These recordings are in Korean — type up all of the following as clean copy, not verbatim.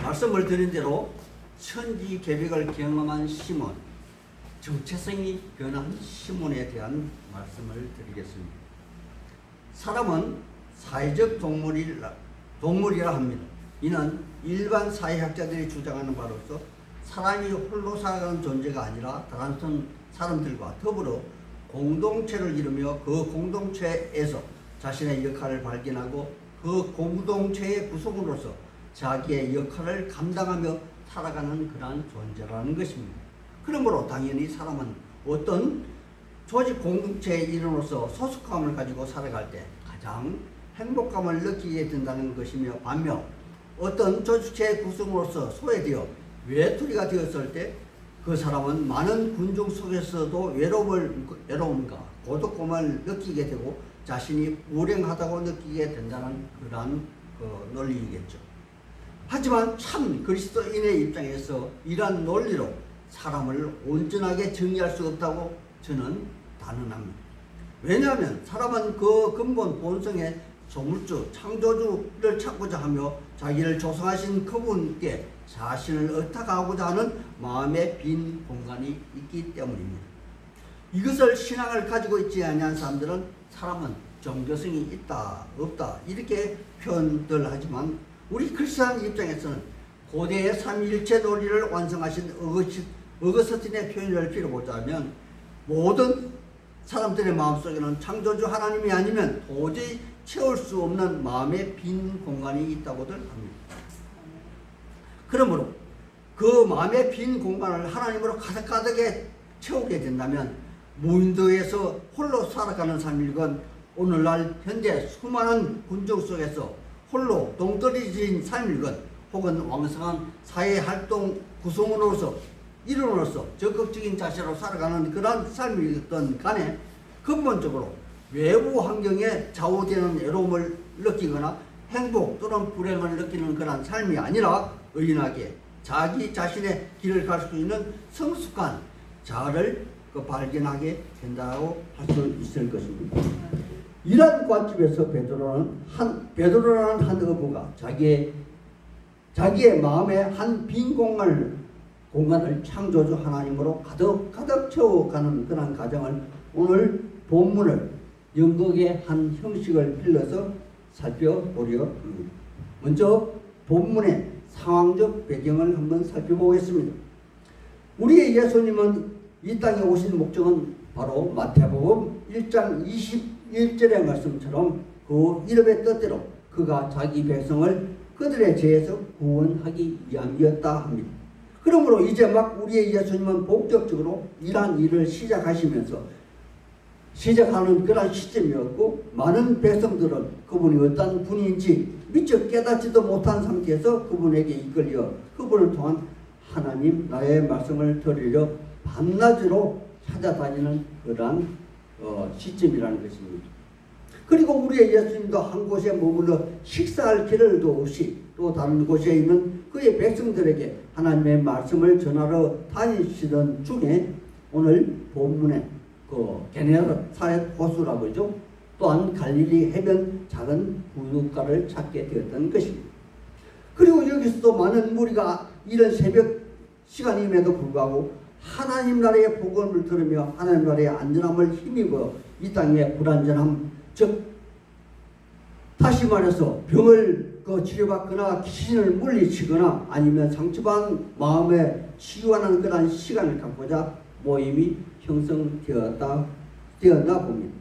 말씀을 드린 대로 천지개벽을 경험한 시몬, 정체성이 변한 시몬에 대한 말씀을 드리겠습니다. 사람은 사회적 동물이라 합니다. 이는 일반 사회학자들이 주장하는 바로서 사람이 홀로 살아가는 존재가 아니라 다른 사람들과 더불어 공동체를 이루며 그 공동체에서 자신의 역할을 발견하고 그 공동체의 구성으로서 자기의 역할을 감당하며 살아가는 그러한 존재라는 것입니다. 그러므로 당연히 사람은 어떤 조직 공동체의 일원으로서 소속감을 가지고 살아갈 때 가장 행복감을 느끼게 된다는 것이며, 반면 어떤 조직체의 구성으로서 소외되어 외톨이가 되었을 때 그 사람은 많은 군중 속에서도 외로움과 고독감을 느끼게 되고 자신이 불행하다고 느끼게 된다는 그러한 논리이겠죠. 하지만 참 그리스도인의 입장에서 이러한 논리로 사람을 온전하게 정의할 수 없다고 저는 단언합니다. 왜냐하면 사람은 그 근본 본성의 소물주, 창조주를 찾고자 하며 자기를 조성하신 그분께 자신을 의탁하고자 하는 마음의 빈 공간이 있기 때문입니다. 이것을 신앙을 가지고 있지 아니한 사람들은 사람은 종교성이 있다, 없다 이렇게 표현들 하지만 우리 크리스천 입장에서는 고대의 삼위일체 논리를 완성하신 어거스틴의 표현을 빌어보자면 모든 사람들의 마음속에는 창조주 하나님이 아니면 도저히 채울 수 없는 마음의 빈 공간이 있다고들 합니다. 그러므로 그 마음의 빈 공간을 하나님으로 가득가득에 채우게 된다면 무인도에서 홀로 살아가는 삶이건 오늘날 현재 수많은 군중 속에서 홀로 동떨어진 삶이건 혹은 왕성한 사회활동 구성원으로서 일원으로서 적극적인 자세로 살아가는 그런 삶이든 간에 근본적으로 외부 환경에 좌우되는 외로움을 느끼거나 행복 또는 불행을 느끼는 그런 삶이 아니라 의인하게 자기 자신의 길을 갈 수 있는 성숙한 자아를 발견하게 된다고 할 수 있을 것입니다. 이러한 관점에서 베드로라는 한 어부가 자기의 마음의 한 빈 공간을 창조주 하나님으로 가득 채워가는 그런 과정을 오늘 본문을 연극의 한 형식을 빌려서 살펴보려 합니다. 먼저 본문의 상황적 배경을 한번 살펴보겠습니다. 우리의 예수님은 이 땅에 오신 목적은 바로 마태복음 1장 21절의 말씀처럼 그 이름의 뜻대로 그가 자기 백성을 그들의 죄에서 구원하기 위함이었다 합니다. 그러므로 이제 막 우리의 예수님은 본격적으로 이러한 일을 시작하는 그런 시점이었고, 많은 백성들은 그분이 어떤 분인지 미처 깨닫지도 못한 상태에서 그분에게 이끌려 그분을 통한 하나님 나의 말씀을 들으려 밤낮으로 찾아다니는 그러한 시점이라는 것입니다. 그리고 우리의 예수님도 한 곳에 머물러 식사할 기회도 없이 또 다른 곳에 있는 그의 백성들에게 하나님의 말씀을 전하러 다니시던 중에 오늘 본문에 게네사렛 호수라고 하죠. 또한 갈릴리 해변 작은 부둣가를 찾게 되었던 것입니다. 그리고 여기서도 많은 무리가 이런 새벽 시간임에도 불구하고 하나님 나라의 복음을 들으며 하나님 나라의 안전함을 힘입어 이 땅의 불안전함, 즉 다시 말해서 병을 치료받거나 귀신을 물리치거나 아니면 상처받은 마음에 치유하는 그런 시간을 갖고자 모임이 형성되었나 봅니다.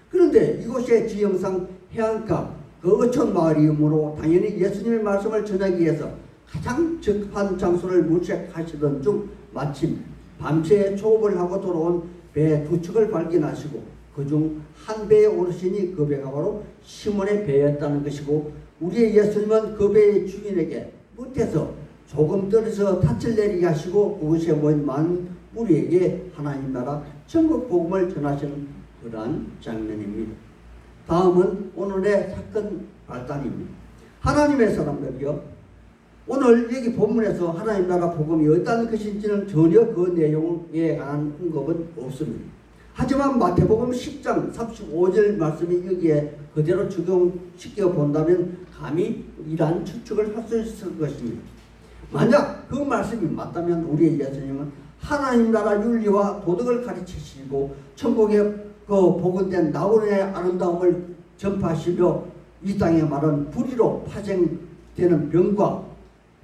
그런데 이곳의 지형상 해안가 어촌 마을이므로 당연히 예수님의 말씀을 전하기 위해서 가장 적합한 장소를 물색하시던 중 마침 밤새 초업을 하고 돌아온 배 두 척을 발견하시고 그중 한 배의 어르신이 그 배가 바로 시몬의 배였다는 것이고, 우리의 예수님은 그 배의 주인에게 끝에서 조금 떨어져 닻을 내리게 하시고 그곳에 모인 많은 우리에게 하나님 나라 천국 복음을 전하시는 그러한 장면입니다. 다음은 오늘의 사건 발단입니다. 하나님의 사람들이요, 오늘 여기 본문에서 하나님 나라 복음이 어떤 것인지는 전혀 그 내용에 관한 언급은 없습니다. 하지만 마태복음 10장 35절 말씀이 여기에 그대로 적용시켜 본다면 감히 이러한 추측을 할 수 있을 것입니다. 만약 그 말씀이 맞다면 우리의 예수님은 하나님 나라 윤리와 도덕을 가르치시고 천국의 그 복원된 나홀의 아름다움을 전파하시며 이 땅에 말한 불의로 파생되는 병과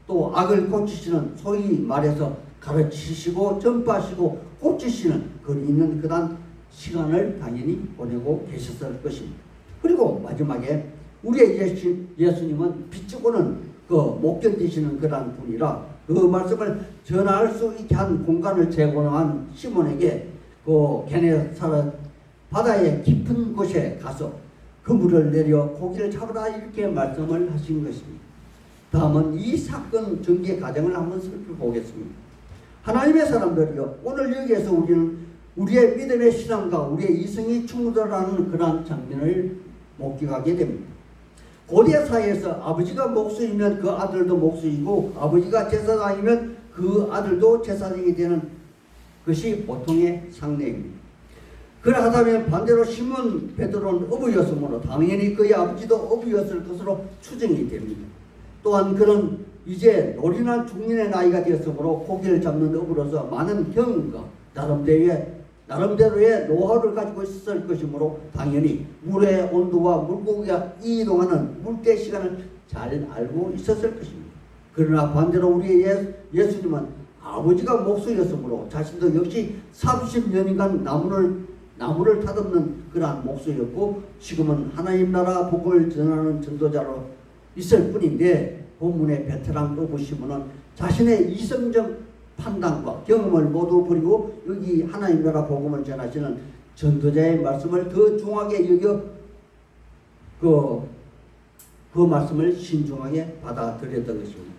또 악을 고치시는, 소위 말해서 가르치시고 전파하시고 고치시는 그 있는 그런 시간을 당연히 보내고 계셨을 것입니다. 그리고 마지막에 우리의 예수님은 비추고는 못 견디시는 그러한 분이라 그 말씀을 전할 수 있게 한 공간을 제공한 시몬에게 게네사렛 바다의 깊은 곳에 가서 그물을 내려 고기를 잡으라 이렇게 말씀을 하신 것입니다. 다음은 이 사건 전개 과정을 한번 살펴보겠습니다. 하나님의 사람들이요, 오늘 여기에서 우리는 우리의 믿음의 신앙과 우리의 이성이 충돌하는 그러한 장면을 목격하게 됩니다. 고대 사회에서 아버지가 목수이면 그 아들도 목수이고 아버지가 제사장이면 그 아들도 제사장이 되는 것이 보통의 상례입니다. 그러하다면 반대로 시몬 베드로는 어부였으므로 당연히 그의 아버지도 어부였을 것으로 추정이 됩니다. 또한 그는 이제 노련한 중년의 나이가 되었으므로 고기를 잡는 어부로서 많은 경험과 나름대로의 노하우를 가지고 있었을 것이므로 당연히 물의 온도와 물고기가 이동하는 물때 시간을 잘 알고 있었을 것입니다. 그러나 반대로 우리의 예수님은 아버지가 목수였으므로 자신도 역시 30년간 나무를 다듬는 그러한 목수였고 지금은 하나님 나라 복음을 전하는 전도자로 있을 뿐인데 본문의 베테랑 어부 시몬은 자신의 이성적 판단과 경험을 모두 버리고 여기 하나님 나라 복음을 전하시는 전도자의 말씀을 더 중하게 여겨 그 말씀을 신중하게 받아들였던 것입니다.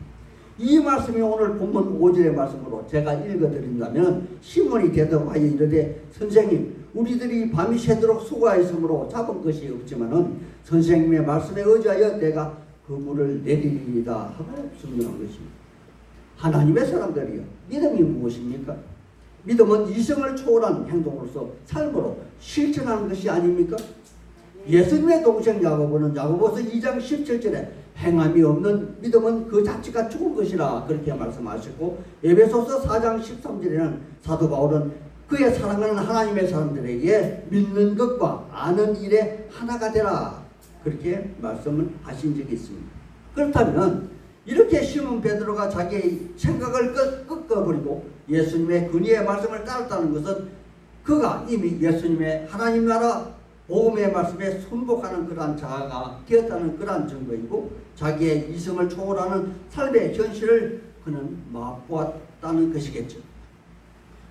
이 말씀이 오늘 본문 5절의 말씀으로 제가 읽어드린다면 시몬이 대답하여 이르되 선생님 우리들이 밤이 새도록 수고하였으므로 잡은 것이 없지만은 선생님의 말씀에 의지하여 내가 그물을 내리리이다 하고 설명한 것입니다. 하나님의 사람들이요, 믿음이 무엇입니까? 믿음은 이성을 초월한 행동으로서 삶으로 실천하는 것이 아닙니까? 예수님의 동생 야고보는 야고보서 2장 17절에 행함이 없는 믿음은 그 자체가 죽은 것이라 그렇게 말씀하셨고 에베소서 4장 13절에는 사도 바울은 그의 사랑하는 하나님의 사람들에게 믿는 것과 아는 일에 하나가 되라 그렇게 말씀을 하신 적이 있습니다. 그렇다면 이렇게 시몬 베드로가 자기의 생각을 꺾어버리고 예수님의 근위의 말씀을 따랐다는 것은 그가 이미 예수님의 하나님 나라 복음의 말씀에 순복하는 그러한 자아가 되었다는 그러한 증거이고 자기의 이성을 초월하는 삶의 현실을 그는 맛보았다는 것이겠죠.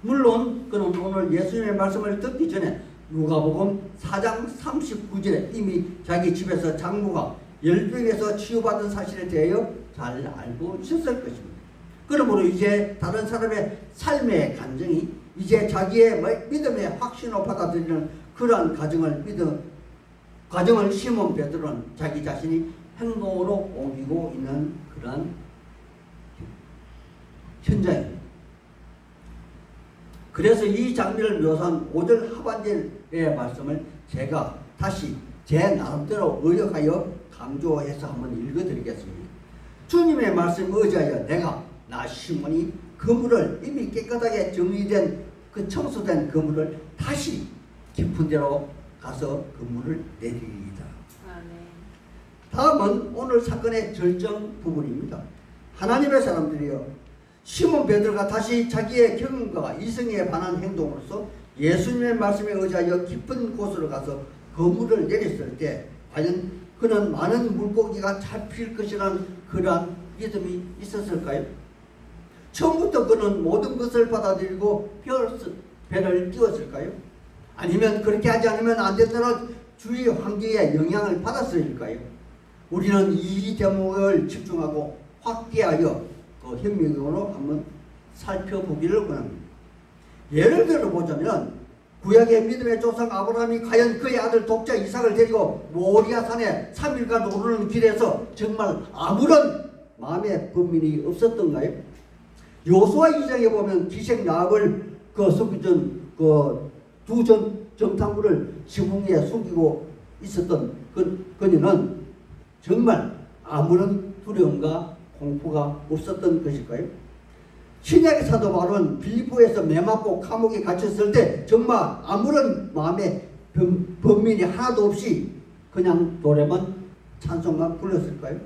물론 그는 오늘 예수님의 말씀을 듣기 전에 누가복음 4장 39절에 이미 자기 집에서 장모가 열병에서 치유받은 사실에 대하여 잘 알고 있었을 것입니다. 그러므로 이제 다른 사람의 삶의 간증이 이제 자기의 믿음의 확신으로 받아들이는 그러한 과정을 시몬 베드로는 자기 자신이 행동으로 옮기고 있는 그러한 현장입니다. 그래서 이 장면을 묘사한 5절 하반절의 말씀을 제가 다시 제 나름대로 의역하여 강조해서 한번 읽어드리겠습니다. 주님의 말씀에 의지하여 나 시몬이 그물을 이미 깨끗하게 정리된 그 청소된 그물을 다시 깊은 데로 가서 그물을 내리리이다. 다음은 오늘 사건의 절정 부분입니다. 하나님의 사람들이요, 시몬 베드로가 다시 자기의 경험과 이성에 반한 행동으로서 예수님의 말씀에 의지하여 깊은 곳으로 가서 그물을 내렸을 때 과연 그는 많은 물고기가 잡힐 것이라는 그러한 믿음이 있었을까요? 처음부터 그는 모든 것을 받아들이고 배를 띄웠을까요? 아니면 그렇게 하지 않으면 안 된다는 주위 환경의 영향을 받았을까요? 우리는 이 대목을 집중하고 확대하여 그 현명으로 한번 살펴보기를 원합니다. 예를 들어 보자면 구약의 믿음의 조상 아브라함이 과연 그의 아들 독자 이삭을 데리고 모리아 산에 3일간 오르는 길에서 정말 아무런 마음의 범민이 없었던가요? 요수아 2장에 보면 기생 야합을 숨기던 두 정탐꾼을 지붕 위에 숨기고 있었던 그녀는 정말 아무런 두려움과 공포가 없었던 것일까요? 신약의 사도 바울은 빌립보에서 매맞고 감옥에 갇혔을 때 정말 아무런 마음의 번민이 하나도 없이 그냥 노래만 찬송만 불렀을까요?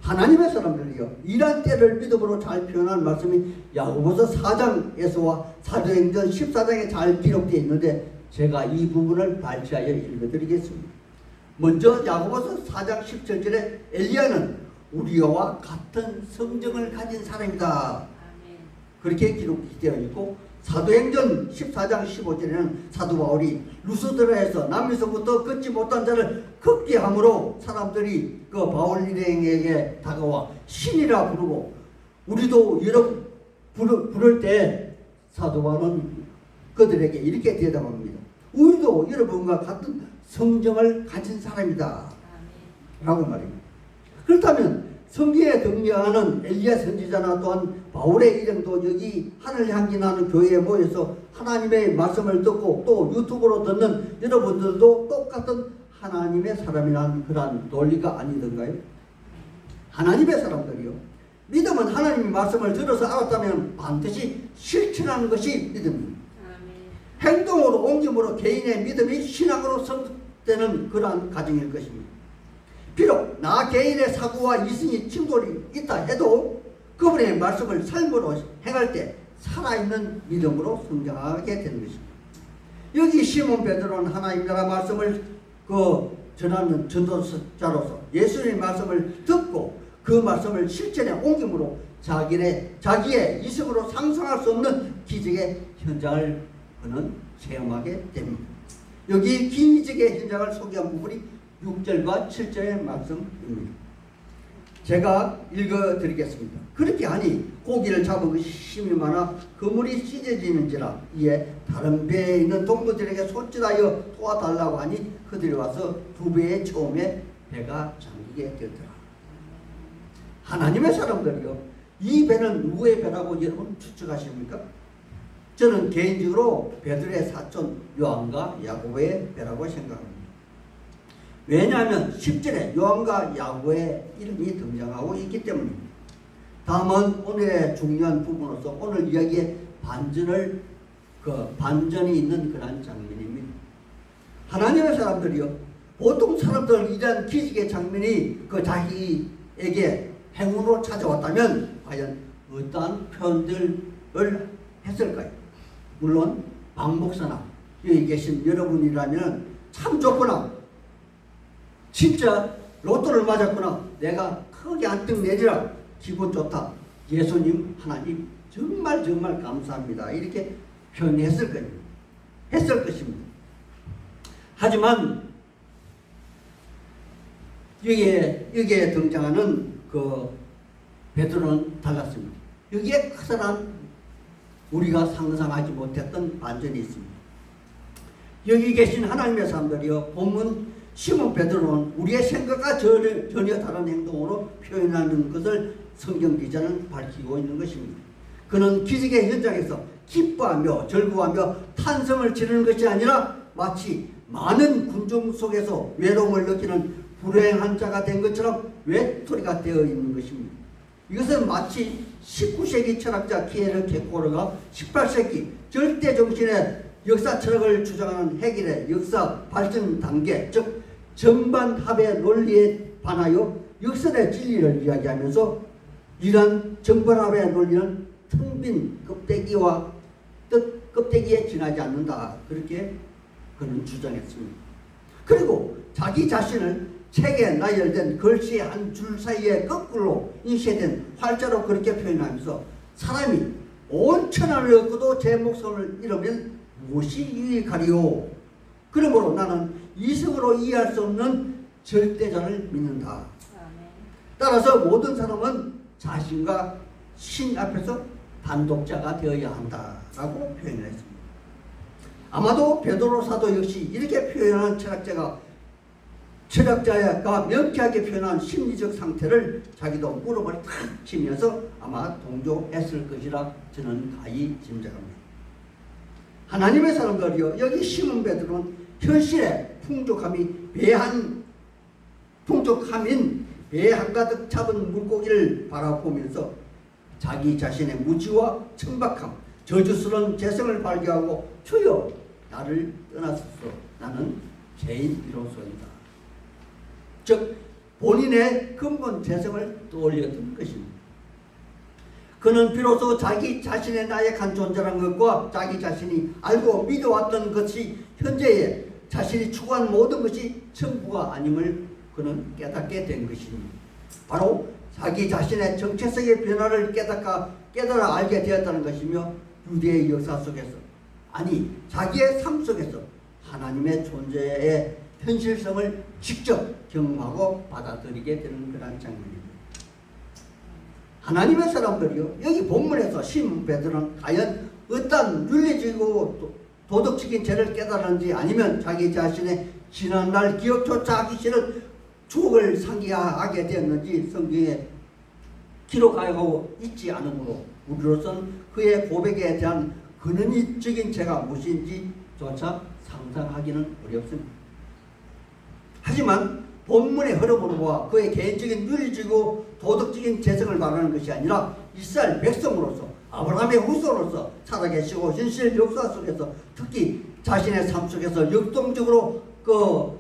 하나님의 사람들이요, 이런 때를 믿음으로 잘 표현한 말씀이 야고보서 4장에서와 사도행전 14장에 잘 기록되어 있는데 제가 이 부분을 발췌하여 읽어드리겠습니다. 먼저 야고보서 4장 17절에 엘리야는 우리와 같은 성정을 가진 사람이다, 그렇게 기록되어 있고, 사도행전 14장 15절에는 사도 바울이 루스드라에서 남미서부터 걷지 못한 자를 걷게 함으로 사람들이 그 바울 일행에게 다가와 신이라 부르고, 우리도 여러분 부를 때 사도 바울은 그들에게 이렇게 대답합니다. 우리도 여러분과 같은 성정을 가진 사람이다 라고 말입니다. 그렇다면 성경에 등장하는 엘리야 선지자나 또한 바울의 일행도 여기 하늘 향기 나는 교회에 모여서 하나님의 말씀을 듣고 또 유튜브로 듣는 여러분들도 똑같은 하나님의 사람이라는 그러한 논리가 아니던가요? 하나님의 사람들이요, 믿음은 하나님의 말씀을 들어서 알았다면 반드시 실천하는 것이 믿음입니다. 행동으로 옮김으로 개인의 믿음이 신앙으로 성숙되는 그러한 과정일 것입니다. 비록 나 개인의 사고와 이승이 충돌이 있다 해도 그분의 말씀을 삶으로 행할 때 살아있는 믿음으로 성장하게 되는 것입니다. 여기 시몬 베드로는 하나님 나라 말씀을 전하는 전도자로서 예수님의 말씀을 듣고 그 말씀을 실천에 옮김으로 자기의 이승으로 상상할 수 없는 기적의 현장을 그는 체험하게 됩니다. 여기 기적의 현장을 소개한 부분이 6절과 7절의 말씀입니다. 제가 읽어드리겠습니다. 그렇게 하니 고기를 잡은 것이 힘이 많아 그물이 찢어지는지라 이에 다른 배에 있는 동무들에게 손짓하여 도와달라고 하니 그들이 와서 두 배의 처음에 배가 잠기게 되더라. 하나님의 사람들이요, 이 배는 누구의 배라고 여러분 추측하십니까? 저는 개인적으로 베드로의 사촌 요한과 야고보의 배라고 생각합니다. 왜냐하면 10절에 요한과 야고보의 이름이 등장하고 있기 때문입니다. 다음은 오늘의 중요한 부분으로서 오늘 이야기의 반전이 있는 그런 장면입니다. 하나님의 사람들이요, 보통 사람들 이런 기적의 장면이 자기에게 행운으로 찾아왔다면 과연 어떠한 표현들을 했을까요? 물론 박 목사나 여기 계신 여러분이라면 참 좋구나, 진짜 로또를 맞았구나, 내가 크게 한턱 내리라, 기분 좋다, 예수님 하나님 정말 감사합니다, 이렇게 표현했을 것입니다. 하지만 여기에 등장하는 그 베드로는 달랐습니다. 여기에 커다란 우리가 상상하지 못했던 반전이 있습니다. 여기 계신 하나님의 사람들이요, 본문 시몬 베드로는 우리의 생각과 전혀 다른 행동으로 표현하는 것을 성경 기자는 밝히고 있는 것입니다. 그는 기적의 현장에서 기뻐하며 즐거워하며 탄성을 지르는 것이 아니라 마치 많은 군중 속에서 외로움을 느끼는 불행한 자가 된 것처럼 외톨이가 되어 있는 것입니다. 이것은 마치 19세기 철학자 키에르 케고르가 18세기 절대정신의 역사 철학을 주장하는 해겔의 역사 발전 단계, 즉 정반합의 논리에 반하여 역설의 진리를 이야기하면서 이러한 정반합의 논리는 텅 빈 껍데기에 지나지 않는다, 그렇게 그는 주장했습니다. 그리고 자기 자신을 책에 나열된 글씨 한 줄 사이에 거꾸로 인쇄된 활자로 그렇게 표현하면서 사람이 온 천하를 얻고도 제 목숨을 잃으면 무엇이 유익하리요? 그러므로 나는 이성으로 이해할 수 없는 절대자를 믿는다. 따라서 모든 사람은 자신과 신 앞에서 단독자가 되어야 한다라고 표현을 했습니다. 아마도 베드로 사도 역시 이렇게 표현한 철학자가 명쾌하게 표현한 심리적 상태를 자기도 무릎을 탁 치면서 아마 동조했을 것이라 저는 가히 짐작합니다. 하나님의 사람들이요, 여기 시몬 베드로는 현실의 풍족함인 배 한가득 잡은 물고기를 바라보면서 자기 자신의 무지와 천박함, 저주스러운 재성을 발견하고 주여 나를 떠나소서 나는 죄인이로소이다. 즉 본인의 근본 재성을 떠올렸던 것입니다. 그는 비로소 자기 자신의 나약한 존재라는 것과 자기 자신이 알고 믿어왔던 것이 현재의 자신이 추구한 모든 것이 전부가 아님을 그는 깨닫게 된 것입니다. 바로 자기 자신의 정체성의 변화를 깨달아 알게 되었다는 것이며 유대의 역사 속에서 아니 자기의 삶 속에서 하나님의 존재의 현실성을 직접 경험하고 받아들이게 되는 그런 장면입니다. 하나님의 사람들이요 여기 본문에서 시몬 베드로는 과연 어떤 윤리적이고 도덕적인 죄를 깨달았는지 아니면 자기 자신의 지난날 기억조차 하기 싫은 추억을 상기하게 되었는지 성경에 기록하고 있지 않으므로 우리로서는 그의 고백에 대한 근원적인 죄가 무엇인지조차 상상하기는 어렵습니다. 하지만 본문의 흐름으로 보아 그의 개인적인 윤리적이고 도덕적인 재성을 말하는 것이 아니라 이스라엘 백성으로서 아브라함의 후손으로서 살아계시고 현실 역사 속에서 특히 자신의 삶 속에서 역동적으로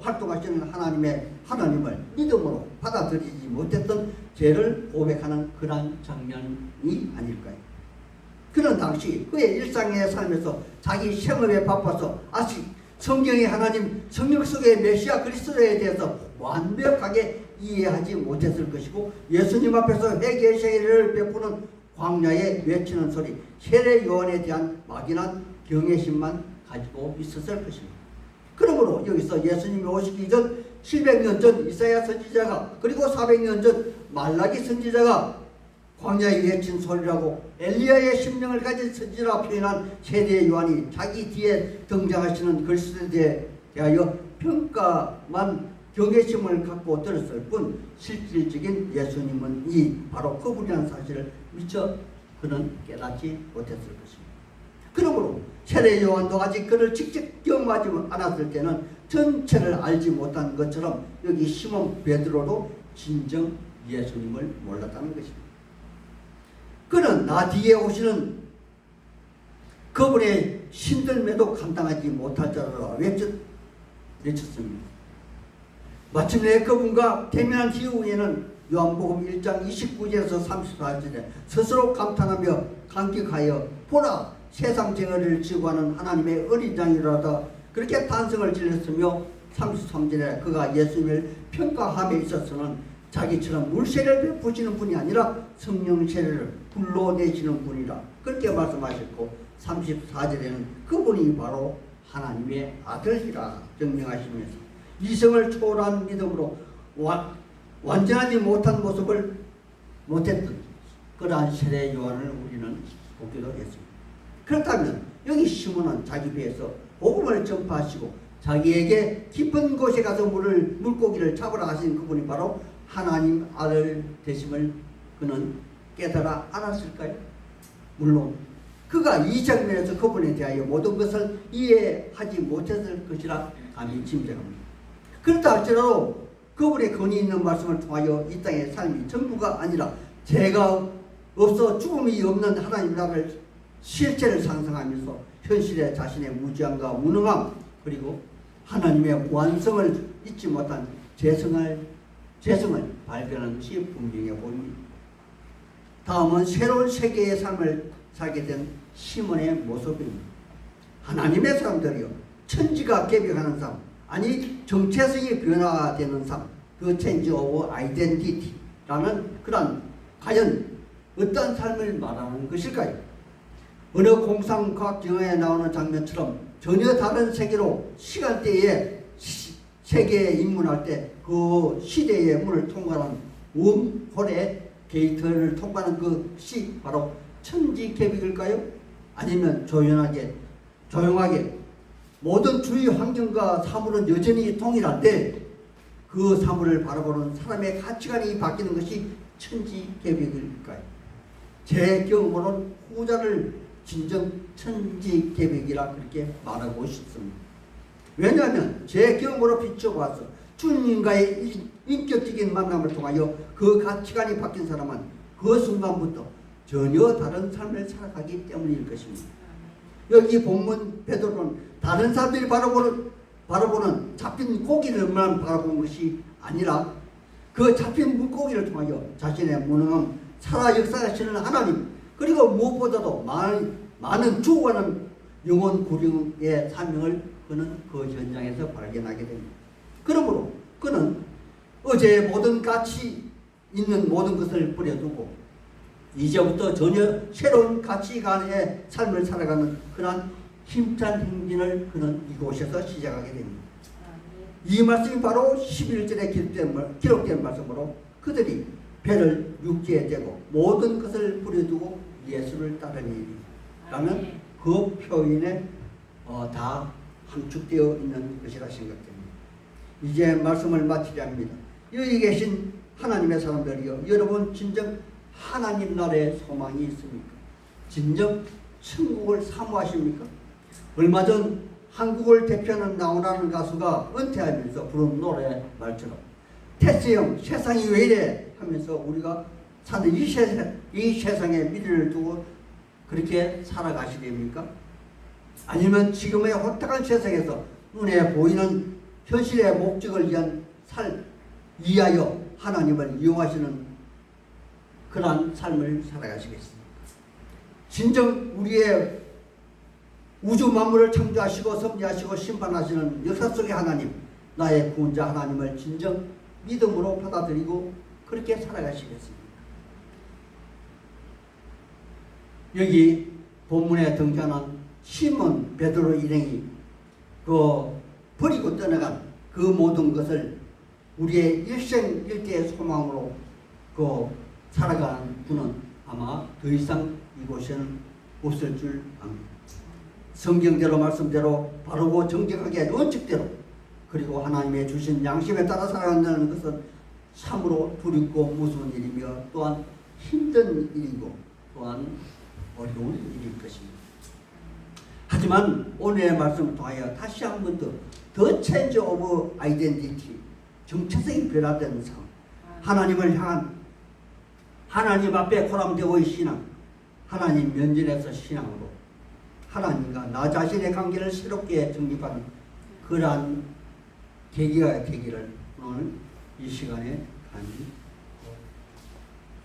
활동하시는 하나님을 믿음으로 받아들이지 못했던 죄를 고백하는 그러한 장면이 아닐까요? 그런 당시 그의 일상의 삶에서 자기 생업에 바빠서 아직 성경의 하나님 성령 속의 메시아 그리스도에 대해서 완벽하게 이해하지 못했을 것이고 예수님 앞에서 회개의 세례를 베푸는 광야에 외치는 소리 세례 요한에 대한 막연한 경외심만 가지고 있었을 것입니다. 그러므로 여기서 예수님이 오시기 전 700년 전 이사야 선지자가 그리고 400년 전 말라기 선지자가 광야에 외친 소리라고 엘리야의 심령을 가진 선지자라 표현한 세례 요한이 자기 뒤에 등장하시는 그리스도에 대하여 평가만 경외심을 갖고 들었을 뿐 실질적인 예수님은 바로 그분이라는 사실을 미처 그는 깨닫지 못했을 것입니다. 그러므로 세례 요한도 아직 그를 직접 경험하지 않았을 때는 전체를 알지 못한 것처럼 여기 시몬 베드로도 진정 예수님을 몰랐다는 것입니다. 그는 나 뒤에 오시는 그분의 신들매도 감당하지 못할 자라 외쳤습니다. 마침내 그분과 대면한 이후에는 요한복음 1장 29절에서 34절에 스스로 감탄하며 감격하여 보라 세상 정의를 지구하는 하나님의 어린 양이라다 그렇게 탄성을 질렀으며 33절에 그가 예수님을 평가함에 있어서는 자기처럼 물세례를 베푸시는 분이 아니라 성령 세례를 불러내시는 분이라 그렇게 말씀하셨고 34절에는 그분이 바로 하나님의 아들이라 증명하시면서 이성을 초월한 믿음으로 완전하지 못한 모습을 못했던 그러한 세례 요한을 우리는 보기도 했습니다. 그렇다면 여기 시몬은 자기 배에서 복음을 전파하시고 자기에게 깊은 곳에 가서 물고기를 잡으라 하신 그분이 바로 하나님 아들 되심을 그는 깨달아 알았을까요? 물론 그가 이 장면에서 그분에 대하여 모든 것을 이해하지 못했을 것이라 감히 짐작합니다. 그렇다 할지라도 그분의 권위 있는 말씀을 통하여 이 땅의 삶이 전부가 아니라 죄가 없어 죽음이 없는 하나님 나라를 실체를 상상하면서 현실의 자신의 무지함과 무능함 그리고 하나님의 완성을 잊지 못한 재성을 발견하는 것이 분명해 보입니다. 다음은 새로운 세계의 삶을 살게 된 시몬의 모습입니다. 하나님의 사람들이요 천지가 개벽하는 삶 아니 정체성이 변화되는 삶 그 체인지 오브 아이덴티티라는 그런 과연 어떤 삶을 말하는 것일까요? 어느 공상과학 영화에 나오는 장면처럼 전혀 다른 세계로 시간대에 세계에 입문할 때 그 시대의 문을 통과하는 웜홀의 게이트를 통과하는 것이 바로 천지개벽일까요? 아니면 조용하게 모든 주위 환경과 사물은 여전히 동일한데 그 사물을 바라보는 사람의 가치관이 바뀌는 것이 천지개벽일까요? 제 경험으로는 후자를 진정 천지개벽이라 그렇게 말하고 싶습니다. 왜냐하면 제 경험으로 비춰봐서 주님과의 인격적인 만남을 통하여 그 가치관이 바뀐 사람은 그 순간부터 전혀 다른 삶을 살아가기 때문일 것입니다. 여기 본문 베드로는 다른 사람들이 바라보는 잡힌 고기를만 바라본 것이 아니라 그 잡힌 물고기를 통하여 자신의 무능함, 살아 역사하시는 하나님, 그리고 무엇보다도 많은 죽어가는 영혼 구령의 사명을 그는 그 현장에서 발견하게 됩니다. 그러므로 그는 어제의 모든 가치 있는 모든 것을 버려두고 이제부터 전혀 새로운 가치관의 삶을 살아가는 그러한 힘찬 행진을 그는 이곳에서 시작하게 됩니다. 이 말씀이 바로 11절에 기록된 말씀으로 그들이 배를 육지에 대고 모든 것을 버려두고 예수를 따르니 라는 그 표현에 다 함축되어 있는 것이라 생각됩니다. 이제 말씀을 마치려 합니다. 여기 계신 하나님의 사람들이여, 여러분 진정 하나님 나라의 소망이 있습니까? 진정 천국을 사모하십니까? 얼마 전 한국을 대표하는 나훈아라는 가수가 은퇴하면서 부른 노래 말처럼 테스형 세상이 왜 이래 하면서 우리가 사는 이 세상에 미래를 두고 그렇게 살아가시렵니까? 아니면 지금의 혼탁한 세상에서 눈에 보이는 현실의 목적을 위하여 하나님을 이용하시는 그러한 삶을 살아가시겠습니까? 진정 우리의 우주 만물을 창조하시고 섭리하시고 심판하시는 역사 속의 하나님, 나의 구원자 하나님을 진정 믿음으로 받아들이고 그렇게 살아가시겠습니다. 여기 본문에 등장하는 시몬 베드로 일행이 버리고 떠나간 그 모든 것을 우리의 일생일대의 소망으로 살아가는 분은 아마 더 이상 이곳에는 없을 줄 압니다. 성경대로 말씀대로 바르고 정직하게 원칙대로 그리고 하나님의 주신 양심에 따라 살아간다는 것은 참으로 두렵고 무서운 일이며 또한 힘든 일이고 또한 어려운 일일 것입니다. 하지만 오늘의 말씀을 통하여 다시 한 번 더 체인지 오브 아이덴티티, 정체성이 변화된 삶, 하나님을 향한 하나님 앞에 코람되고의 신앙, 하나님 면전에서 신앙으로 하나님과 나 자신의 관계를 새롭게 정립하는 그러한 계기가 되기를 오늘 이 시간에 간절히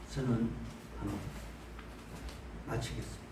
선언합니다. 마치겠습니다.